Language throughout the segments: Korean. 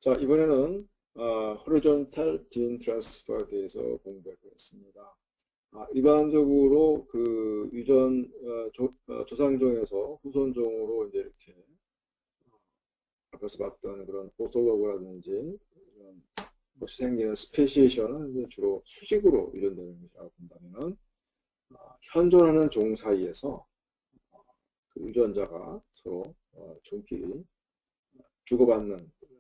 자, 이번에는 horizontal gene transfer에 대해서 공부해 보겠습니다. 일반적으로 그 유전 조상종에서 후손종으로 이제 이렇게 앞에서 봤던 그런 오솔로그라든지 이런 것이 생기는 스페시에이션은 주로 수직으로 유전되는 것이라고 본다면은 현존하는 종 사이에서 그 유전자가 서로 종끼리 주고받는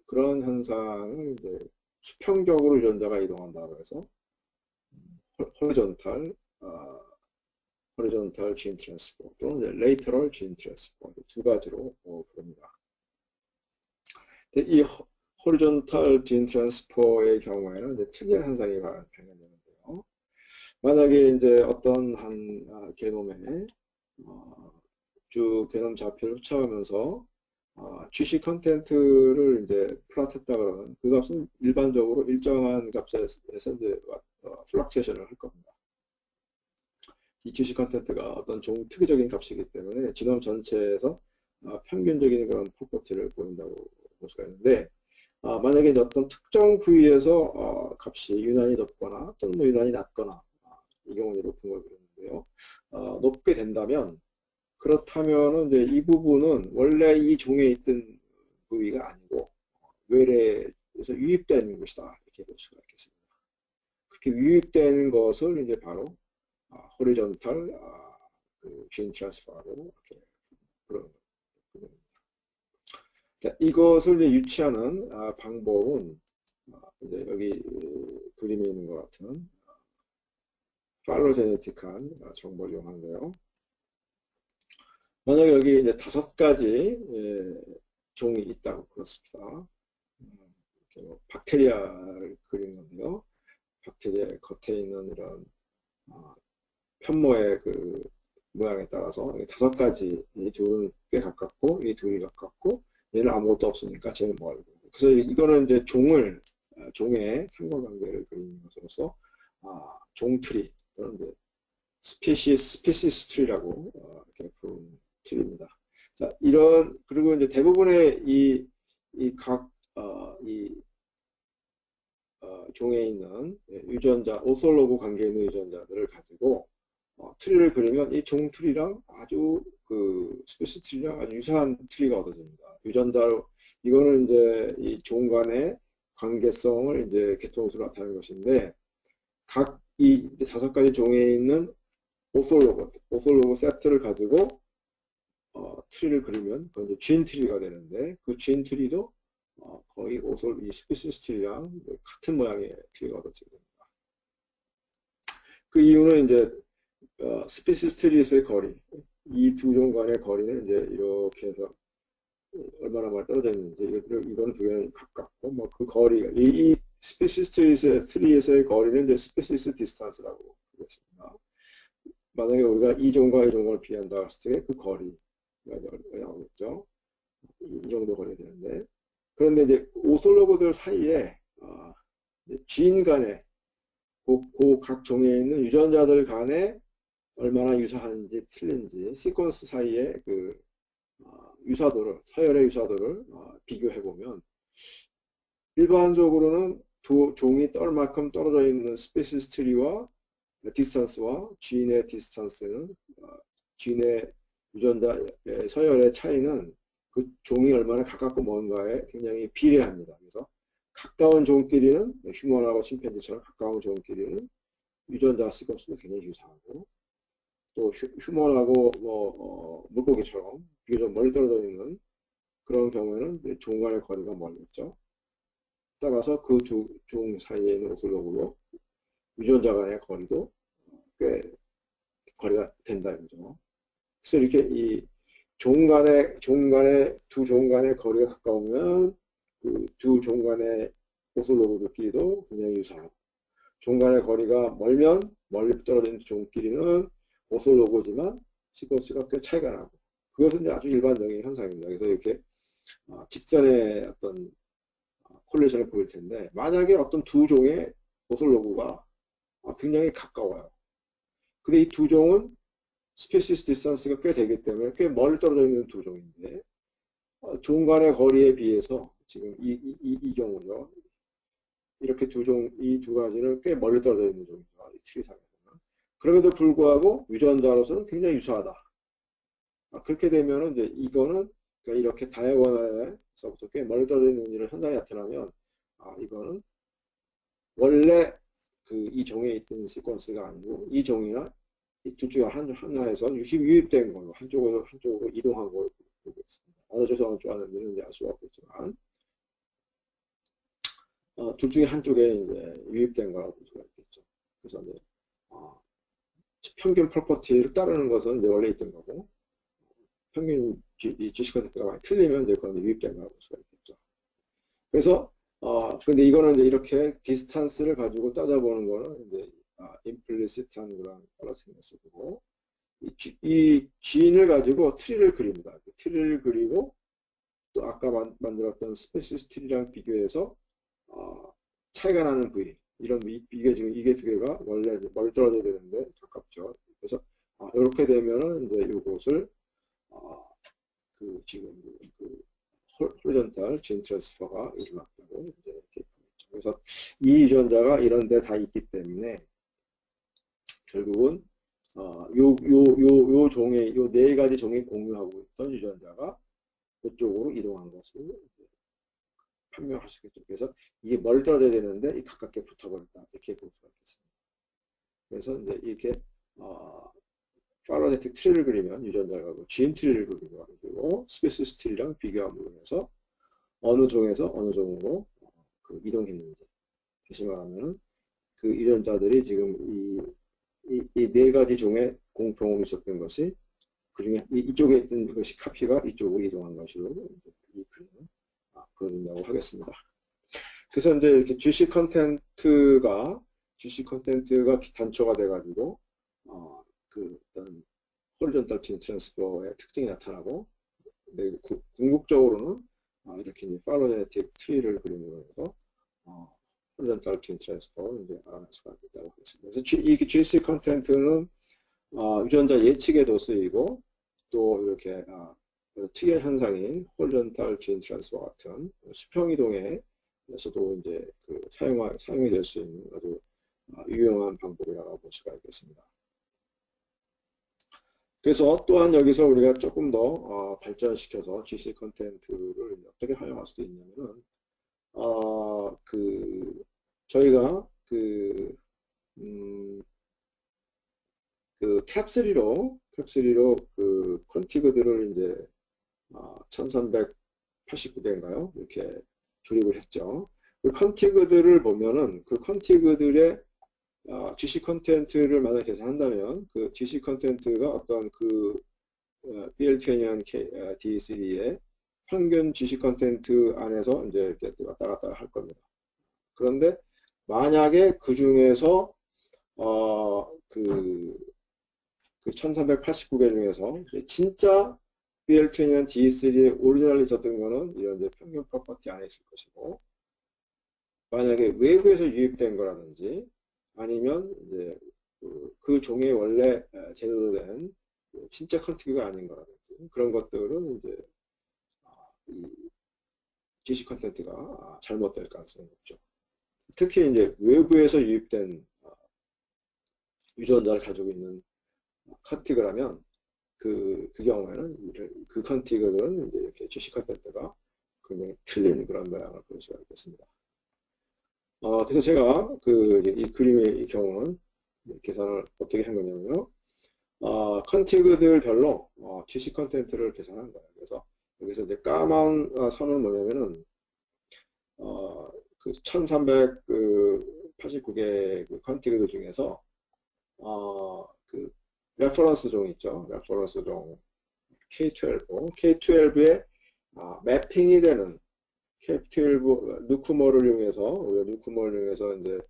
그런 현상을 이제 수평적으로 유전자가 이동한다고 해서 호리존탈 gene transfer 또는 lateral gene transfer 두 가지로 부릅니다. 이 horizontal gene transfer의 경우에는 이제 특이한 현상이 발견되는데요. 만약에 이제 어떤 한 게놈에 주 게놈 좌표를 흡착하면서 GC 컨텐트를 이제 플롯했다 그러면 그 값은 일반적으로 일정한 값에서 이제 플럭체이션을 할 겁니다. 이 GC 컨텐트가 어떤 특이적인 값이기 때문에 지놈 전체에서 평균적인 그런 프로퍼티를 보인다고 볼 수가 있는데 만약에 어떤 특정 부위에서 값이 유난히 높거나 또는 뭐 유난히 낮거나 이 경우는 높은 걸 그렸는데요. 높게 된다면 그렇다면 이제 이 부분은 원래 이 종에 있던 부위가 아니고 외래에서 유입된 것이다 이렇게 볼 수가 있겠습니다. 그렇게 유입된 것을 이제 바로 호리존탈 gene transfer로 이렇게 부릅니다. 이것을 이제 유치하는 방법은 이제 여기 그림에 있는 것 같은 팔로제네틱한 정보를 이용하는데요. 만약에 여기 이제 5가지 종이 있다고 그렇습니다. 이렇게 뭐 박테리아를 그리는 건데요. 박테리아 겉에 있는 이런 편모의 그 모양에 따라서 5가지, 이 둘은 꽤 가깝고, 이 둘이 가깝고, 얘는 아무것도 없으니까 쟤는 멀고. 그래서 이거는 이제 종의 상관관계를 그리는 것으로서 종트리 또는 이제 스피시스 트리라고 이렇게 부르는 트리입니다. 자, 그리고 이제 대부분의 종에 있는 유전자, 오솔로그 관계에 있는 유전자들을 가지고 트리를 그리면 이 종 트리랑 아주 그 스피시스 트리랑 아주 유사한 트리가 얻어집니다. 유전자로, 이거는 이제 이 종 간의 관계성을 이제 개통수로 나타내는 것인데, 각 이 5가지 종에 있는 오솔로그 세트를 가지고 트리를 그리면 그건 이제 진 트리가 되는데, 그 진 트리도 거의 이 스피시스 트리랑 같은 모양의 트리가 얻어지게 됩니다. 그 이유는 이제 스피시스 트리에서의 거리, 이 두 종 간의 거리는 이제 이렇게 해서 얼마나 많이 떨어져 있는지, 이거는 두 개는 가깝고, 뭐 그 거리가 이 스피시스 트리에서의 거리는 이제 스피시스 디스턴스라고 부르겠습니다. 만약에 우리가 이 종과 이 종을 비한다 했을 때 그 거리가 나오겠죠. 이 정도 거리가 되는데, 그런데 이제 오솔로그들 사이에 진 간에 각 종에 있는 유전자들 간에 얼마나 유사한지 틀린지 시퀀스 사이에 그 유사도를, 서열의 유사도를 비교해 보면 일반적으로는 두 종이 떨만큼 떨어져 있는 스피시스 트리와 디스턴스와 진의 디스턴스는 진의 유전자 서열의 차이는 그 종이 얼마나 가깝고 먼가에 굉장히 비례합니다. 그래서 가까운 종끼리는 휴먼하고 침팬지처럼 가까운 종끼리는 유전자 시퀀스도 굉장히 유사하고, 또 휴먼하고 물고기처럼 비교적 멀리 떨어져 있는 그런 경우에는 종 간의 거리가 멀겠죠. 따라서 그 두 종 사이에 있는 오솔로그로 유전자 간의 거리도 꽤 거리가 된다 이거죠. 그래서 이렇게 이 두 종 간의 거리가 가까우면 그 두 종 간의 오솔로그들끼리도 굉장히 유사하고, 종 간의 거리가 멀면 멀리 떨어진 종끼리는 오솔로그지만 시퀀스가 꽤 차이가 나고, 그것은 아주 일반적인 현상입니다. 그래서 이렇게 직선의 어떤 콜레이션을 보일 텐데, 만약에 어떤 두 종의 오솔로그가 굉장히 가까워요. 근데 이 두 종은 스피시스 디스턴스가 꽤 되기 때문에 꽤 멀리 떨어져 있는 두 종인데 종 간의 거리에 비해서 지금 이 경우죠. 이렇게 이 두 가지는 꽤 멀리 떨어져 있는 종이죠. 이 트리상에서는. 그럼에도 불구하고 유전자로서는 굉장히 유사하다. 그렇게 되면은 이제 이거는 이렇게 다이아고널에서부터 꽤 멀리 떨어져 있는 이런 현상이 나타나면 이거는 원래 이 종에 있던 시퀀스가 아니고 이 종이나 이 둘 중에 하나에서 유입된 걸로 한쪽으로 이동한 걸로 보고 있습니다. 어느 쪽에서 어느 쪽 하는지는 알 수가 없겠지만 둘 중에 한쪽에 이제 유입된 거라고 볼 수가 있겠죠. 그래서 이제 평균 프로퍼티를 따르는 것은 이제 원래 있던 거고 평균 GC 컨텐츠가 많이 틀리면 이제 그건 유입된 거라고 볼 수가 있겠죠. 그래서 근데 이거는 이제 이렇게 디스탄스를 가지고 따져보는 거는 이제 임플리시트한 그런 밸런싱에서고 이 지인을 가지고 트리를 그립니다. 트리를 그리고 또 아까 만들었던 스페시스 트리랑 비교해서 차이가 나는 부위 이게 지금 이게 두 개가 원래 멀리 떨어져야 되는데 가깝죠. 그래서 이렇게 되면은 이제 이것을 지금 호리존탈 진 트랜스퍼가 일어났다고 이제 이렇게 보겠죠. 그래서 이 유전자가 이런 데 다 있기 때문에 결국은 요 종의 요 네 가지 종이 공유하고 있던 유전자가 그쪽으로 이동한 것을 판명할 수 있겠죠. 그래서 이게 멀리 떨어져야 되는데 이 가깝게 붙어버렸다 이렇게 볼 수가 있겠습니다. 그래서 이제 이렇게 팔로제틱 트리를 그리면 유전자가 지인 트리를 그리고 스페시스 트리랑 비교함으로 해서 어느 종에서 어느 종으로 이동했는지 다시 말하면 그 유전자들이 지금 이 네 가지 종의 공통점이 있었던 것이 그 중에 이쪽에 있던 것이 카피가 이쪽으로 이동한 것으로 이 그림을 그려준다고 하겠습니다. 그래서 이제 이렇게 GC 컨텐트가 단초가 돼가지고 어떤 호리존탈 진 트랜스퍼의 특징이 나타나고 궁극적으로는 이렇게 이제 팔로제네틱 트리를 그림으로 해서 호리존탈 진 트랜스퍼를 이제 알아낼 수가 있다고 하겠습니다. 그래서 이 GC 컨텐트는 유전자 예측에도 쓰이고 또 이렇게 특이한 현상인 호리존탈 진 트랜스퍼 같은 수평 이동에서도 이제 사용이 될 수 있는 아주 유용한 방법이라고 볼 수가 있겠습니다. 그래서 또한 여기서 우리가 조금 더 발전시켜서 GC 컨텐트를 어떻게 활용할 수도 있냐면은 저희가 캡3로 그 컨티그들을 이제 1389개인가요? 이렇게 조립을 했죠. 그 컨티그들을 보면은 그 컨티그들의 GC 컨텐트를 만약 계산한다면 그 GC 컨텐트가 어떤 BL21 D3의 평균 GC 컨텐트 안에서 이제 이렇게 왔다 갔다 할 겁니다. 그런데 만약에 그 중에서 그 1389개 중에서 진짜 BL21 D3에 오리지널이 있었던 거는 이런 이제 평균 프로퍼티 안에 있을 것이고 만약에 외부에서 유입된 거라든지 아니면 이제 그 종의 원래 제도된 진짜 컨티그가 아닌 거라든지 그런 것들은 이제 이 GC 컨텐트가 잘못될 가능성이 높죠. 특히 이제 외부에서 유입된 유전자를 가지고 있는 컨티그라면 그 경우에는 그 컨티그는 이제 이렇게 GC 컨텐트가 굉장히 틀린 그런 모양을 볼 수가 있겠습니다. 그래서 제가 이 그림의 경우는 계산을 어떻게 한 거냐면요. 컨티그들별로 GC 컨텐트를 계산한 거예요. 그래서 여기서 이제 까만 선은 뭐냐면은 그 1389개 그 컨티그들 중에서 그 레퍼런스 종 있죠. 레퍼런스 종 K12에 매핑이 되는 K12 누크모를 이용해서 우리가 누크모를 이용해서 이제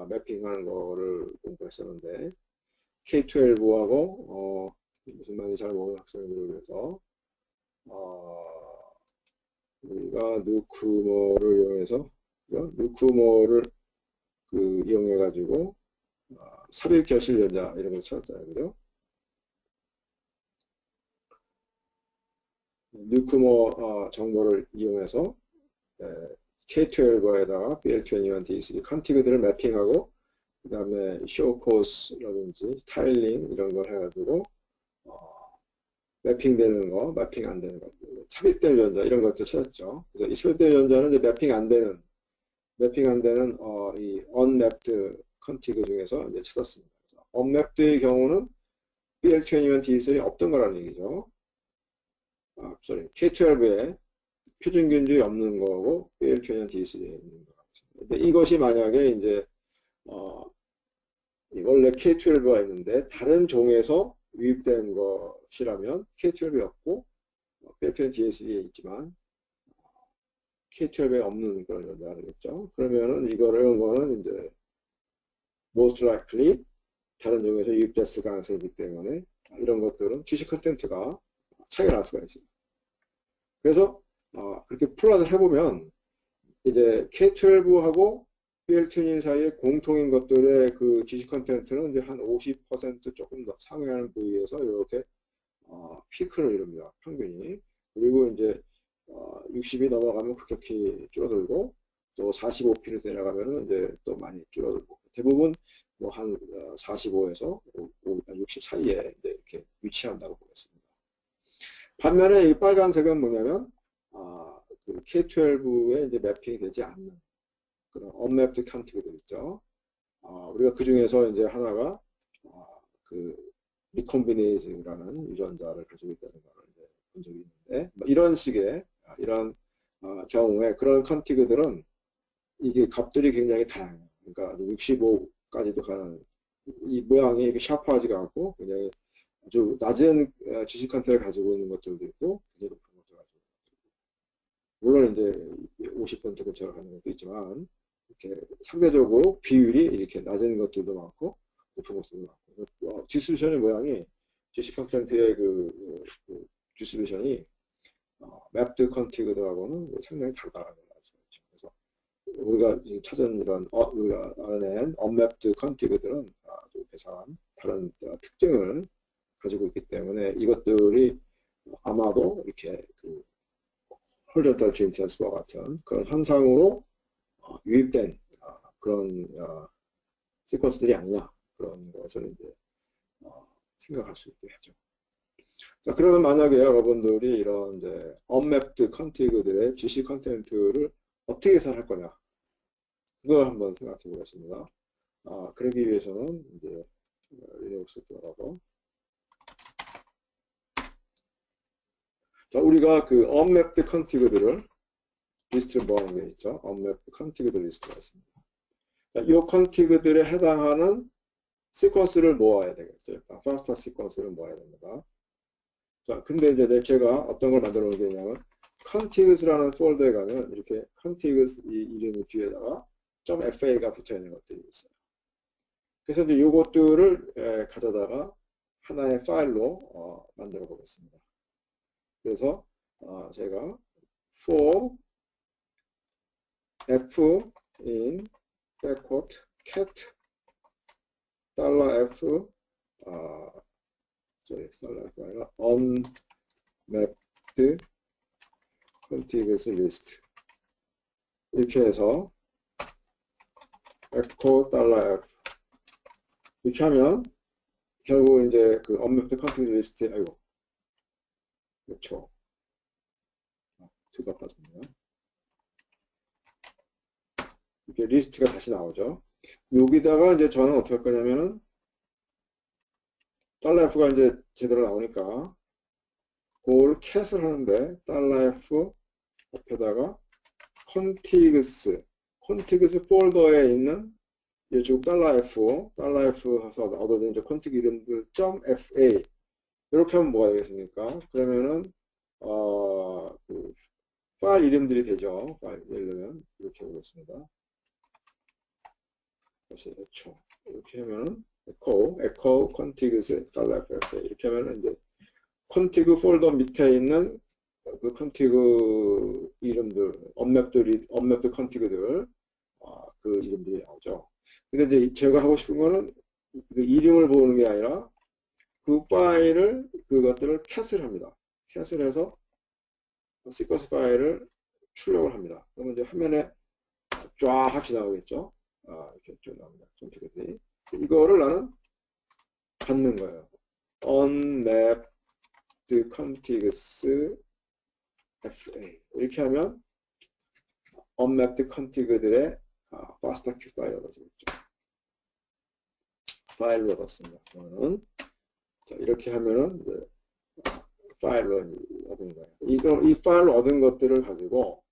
매핑하는 거를 공부했었는데 K12하고 무슨 말인지 잘 모르는 학생들을 위해서 우리가 누크모를 이용해서 누크모를 이용해 가지고 삽입 결실 유전자 이런 걸 찾았잖아요, 그죠? 누크모 정보를 이용해서 K12에다가 BL21D3 컨티그들을 매핑하고 그 다음에 show course라든지 타일링 이런 걸 해가지고 매핑되는 거, 매핑 안 되는 거, 삽입된 유전자 이런 것들 찾았죠. 그래서 이 삽입된 유전자는 이제 매핑 안 되는 이 unmapped 컨티그 중에서 이제 찾았습니다. unmapped의 경우는 BL21D3이 없던 거라는 얘기죠. K12에 표준균주이 없는 거고 BL21D3에 있는 거. 근데 이것이 만약에 이제 원래 K12가 있는데 다른 종에서 유입된 것이라면 K12이 없고 BL21D3에 있지만 K12에 없는 그런 연자가 되겠죠. 그러면은 이런 거는 이제 most likely 다른 종에서 유입됐을 가능성이 있기 때문에 이런 것들은 GC 컨텐츠가 차이가 날 수가 있습니다. 그래서 그렇게 플롯을 해보면 이제 K12하고 BL21 사이에 공통인 것들의 그 GC 컨텐츠는 이제 한 50% 조금 더 상회하는 부위에서 이렇게 피크를 이룹니다. 평균이. 그리고 이제 60이 넘어가면 급격히 줄어들고 또 45p를 내려가면 이제 또 많이 줄어들고 대부분 뭐 한 45에서 60 사이에 이제 이렇게 위치한다고 보겠습니다. 반면에 이 빨간색은 뭐냐면 그 K12에 이제 매핑이 되지 않는 그런 unmapped 컨티그들 있죠. 우리가 그 중에서 이제 하나가 그 리콤비네이즈라는 유전자를 가지고 있다는 걸 본 적이 있는데 뭐 이런 식의 이런 경우에 그런 컨티그들은 이게 값들이 굉장히 다양해요. 그러니까 65까지도 가는 이 모양이 샤프하지가 않고 굉장히 아주 낮은 지식 컨텐츠를 가지고 있는 것들도 있고 굉장히 높은 것들 가지고 있는 것들도 있고 물론 이제 50% 근처로 가는 것도 있지만 이렇게 상대적으로 비율이 이렇게 낮은 것들도 많고 높은 것들도 많고 디스트리뷰션의 모양이 지식 컨텐츠의 그 디스트리뷰션이 맵드 컨티그들하고는 상당히 다르다는 걸 알 수가 있죠. 그래서 우리가 찾은 이런 우리가 알아낸 unmapped 컨티그들은 아주 배상한 다른 특징을 가지고 있기 때문에 이것들이 아마도 이렇게 그 horizontal gene transfer 같은 그런 현상으로 유입된 그런 시퀀스들이 아니냐 그런 것을 이제 생각할 수 있게 하죠. 자, 그러면 만약에 여러분들이 이런 이제 unmapped 컨티그들의 GC 컨텐츠를 어떻게 계산할 거냐 그걸 한번 생각해 보겠습니다. 그러기 위해서는 이제 리눅스 들어가서 자, 우리가 그 unmapped 컨티그들을 리스트를 모아놓은 게 있죠. unmapped 컨티그들 리스트가 있습니다. 자, 이 컨티그들에 해당하는 시퀀스를 모아야 되겠죠. 파스타 시퀀스를 모아야 됩니다. 자, 근데 이제 제가 어떤 걸 만들어 놓은 게 있냐면 컨티그스라는 폴더에 가면 이렇게 컨티그스 이 이름 뒤에다가 .fa가 붙어 있는 것들이 있어요. 그래서 이제 요것들을 가져다가 하나의 파일로 만들어 보겠습니다. 그래서 제가 for f in backward cat $f $f 아니라 unmapped contiguous list 이렇게 해서 echo $f 이렇게 하면 결국 이제 그 unmapped contiguous list에 아이고 그렇죠. 두가 빠졌네요. 이렇게 리스트가 다시 나오죠. 여기다가 이제 저는 어떻게 할 거냐면은 $f가 이제 제대로 나오니까 그걸 캣을 하는데 $f 앞에다가 contiguous 폴더에 있는 지금 $f 해서 얻어진 이제 컨티그 이름들 .fa 이렇게 하면 뭐가 되겠습니까? 그러면은 그 파일 이름들이 되죠. 파일 예를 들면 이렇게 보겠습니다. 다시 echo 이렇게 하면은 echo contiguous $f 이렇게 하면은 이제 컨티그 폴더 밑에 있는 그 컨티그 이름들, 언맵드 컨티그들 그 이름들이 나오죠. 근데 이제 제가 하고 싶은 거는 그 이름을 보는 게 아니라 그 파일을 그것들을 캣을 합니다. 캣을 해서 시퀀스 파일을 출력을 합니다. 그러면 이제 화면에 쫙 지나가겠죠. 이렇게 쭉 나옵니다. 컨티그들이. 이거를 나는 받는 거예요. unmapped contigs fa. 이렇게 하면 unmapped contig들의 FASTA Q 파일을 얻어지겠죠. 파일을 얻었습니다. 그러면 자, 이렇게 하면은 이제 파일을 얻은 거예요. 이 파일을 얻은 것들을 가지고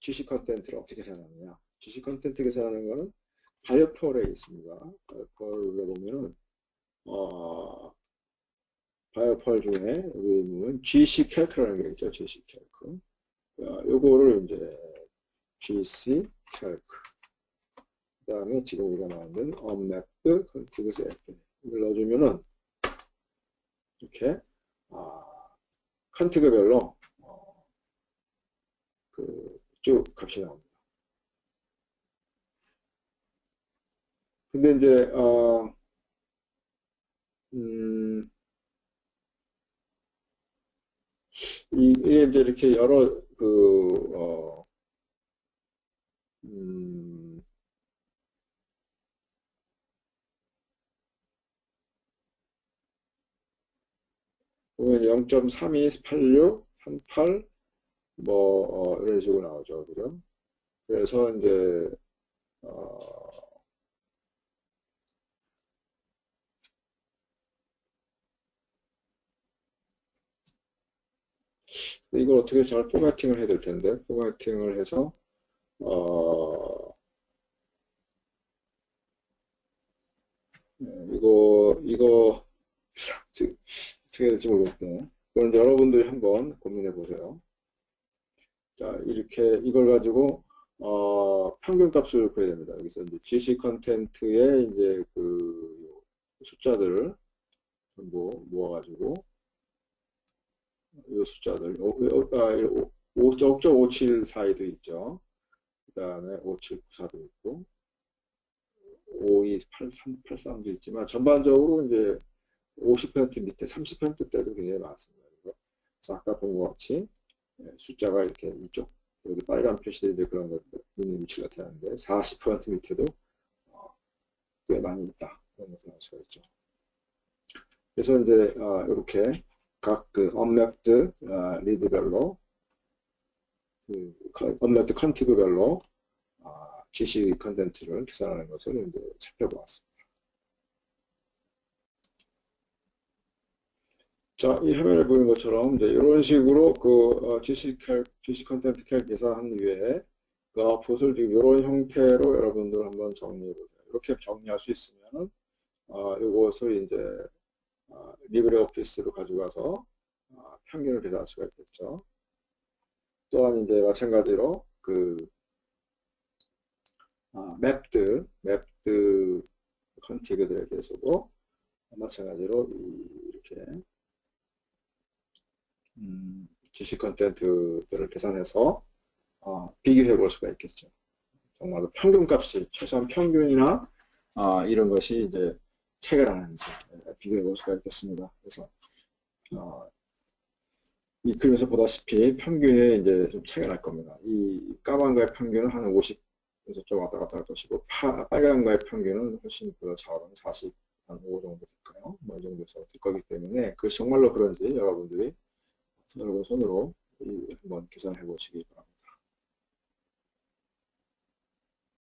GC 컨텐츠를 어떻게 계산하느냐. GC 컨텐츠 계산하는 거는 바이오폴에 있습니다. 바이오폴에 보면은 바이오폴 중에 여기 보면 GC 캘크라는 게 있죠. GC 캘크. 요거를 이제 GC 캘크. 그 다음에 지금 우리가 만든 unmapped contigs fa. 이걸 넣어주면은 이렇게 컨티그별로 쭉 값이 나옵니다. 근데 이제 이게 이제 이렇게 여러 보면 0.32, 86, 38, 이런 식으로 나오죠. 그죠? 그래서 이제, 이걸 어떻게 잘 포매팅을 해야 될 텐데, 포매팅을 해서, 이거, 어떻게 해야 될지 모르겠네. 그건 여러분들이 한번 고민해 보세요. 자, 이렇게 이걸 가지고 평균 값을 구해야 됩니다. 여기서 이제 GC 컨텐츠의 이제 그 숫자들을 전부 모아가지고 이 숫자들 5.574도 있죠. 그 다음에 5794도 있고 5283도 있지만 전반적으로 이제 50% 밑에 30%대도 굉장히 많습니다. 그래서 아까 본 것 같이 숫자가 이렇게 이쪽 여기 빨간 표시되는 그런 것들 있는 위치가 되는데 40% 밑에도 꽤 많이 있다. 그런 것을 알 수가 있죠. 그래서 이제 이렇게 각 unmapped 리드별로 unmapped 컨티그별로 GC 컨텐츠를 계산하는 것을 이제 살펴보았습니다. 자, 이 화면에 보이는 것처럼 이제 이런 식으로 GC 컨텐츠 캘 계산한 후에 그 아웃풋을 지금 이런 형태로 여러분들 한번 정리해 보세요. 이렇게 정리할 수 있으면은 이것을 이제 리브레오피스로 가져가서 평균을 계산할 수가 있겠죠. 또한 이제 마찬가지로 맵드 컨티그들에 대해서도 마찬가지로 이렇게 GC 컨텐츠들을 계산해서 비교해 볼 수가 있겠죠. 정말 평균 값이 최소한 평균이나 이런 것이 이제 차이가 나는지 비교해 볼 수가 있겠습니다. 그래서 이 그림에서 보다시피 평균에 이제 좀 차이가 날 겁니다. 이 까만 거의 평균은 한 50에서 좀 왔다 갔다 할 것이고 빨간 거의 평균은 훨씬 작은 40, 한 5 정도 될까요? 이 정도에서 될 거기 때문에 그 정말로 그런지 여러분들이 손으로 한번 계산해 보시기 바랍니다.